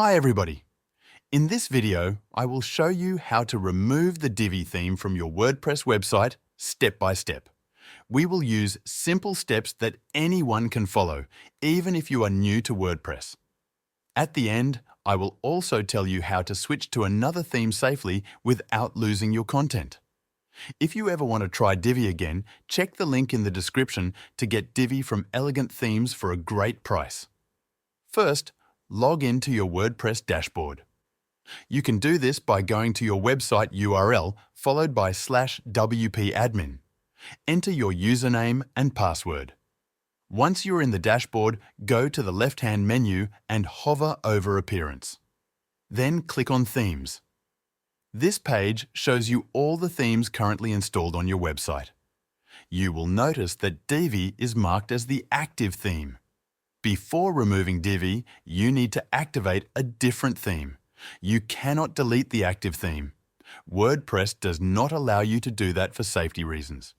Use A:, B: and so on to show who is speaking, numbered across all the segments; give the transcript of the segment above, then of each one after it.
A: Hi everybody! In this video, I will show you how to remove the Divi theme from your WordPress website step by step. We will use simple steps that anyone can follow, even if you are new to WordPress. At the end, I will also tell you how to switch to another theme safely without losing your content. If you ever want to try Divi again, check the link in the description to get Divi from Elegant Themes for a great price. First, log into your WordPress dashboard. You can do this by going to your website URL followed by /wp-admin. Enter your username and password. Once you're in the dashboard, go to the left-hand menu and hover over Appearance. Then click on Themes. This page shows you all the themes currently installed on your website. You will notice that Divi is marked as the active theme. Before removing Divi, you need to activate a different theme. You cannot delete the active theme. WordPress does not allow you to do that for safety reasons.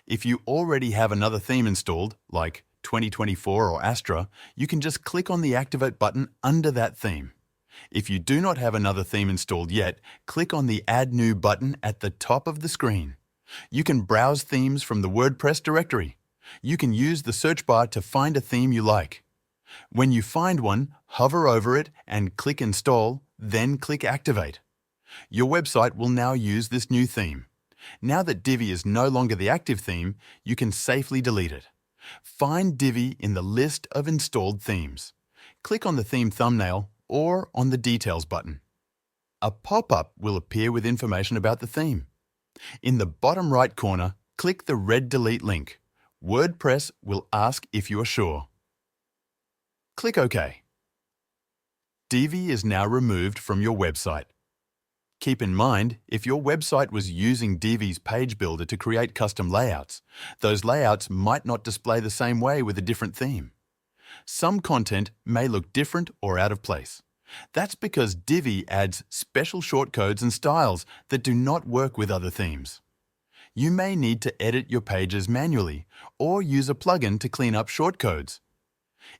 A: If you already have another theme installed, like 2024 or Astra, you can just click on the Activate button under that theme. If you do not have another theme installed yet, click on the Add New button at the top of the screen. You can browse themes from the WordPress directory. You can use the search bar to find a theme you like. When you find one, hover over it and click Install, then click Activate. Your website will now use this new theme. Now that Divi is no longer the active theme, you can safely delete it. Find Divi in the list of installed themes. Click on the theme thumbnail or on the Details button. A pop-up will appear with information about the theme. In the bottom right corner, click the red Delete link. WordPress will ask if you are sure. Click OK. Divi is now removed from your website. Keep in mind, if your website was using Divi's page builder to create custom layouts, those layouts might not display the same way with a different theme. Some content may look different or out of place. That's because Divi adds special shortcodes and styles that do not work with other themes. You may need to edit your pages manually or use a plugin to clean up shortcodes.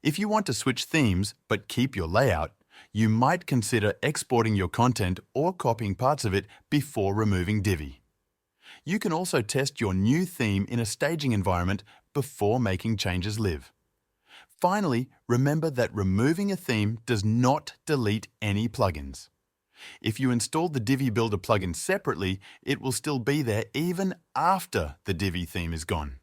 A: If you want to switch themes but keep your layout, you might consider exporting your content or copying parts of it before removing Divi. You can also test your new theme in a staging environment before making changes live. Finally, remember that removing a theme does not delete any plugins. If you installed the Divi Builder plugin separately, it will still be there even after the Divi theme is gone.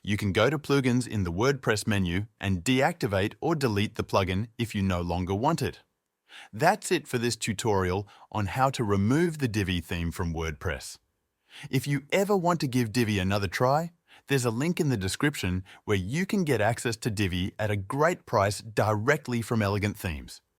A: You can go to Plugins in the WordPress menu and deactivate or delete the plugin if you no longer want it. That's it for this tutorial on how to remove the Divi theme from WordPress. If you ever want to give Divi another try, there's a link in the description where you can get access to Divi at a great price directly from Elegant Themes.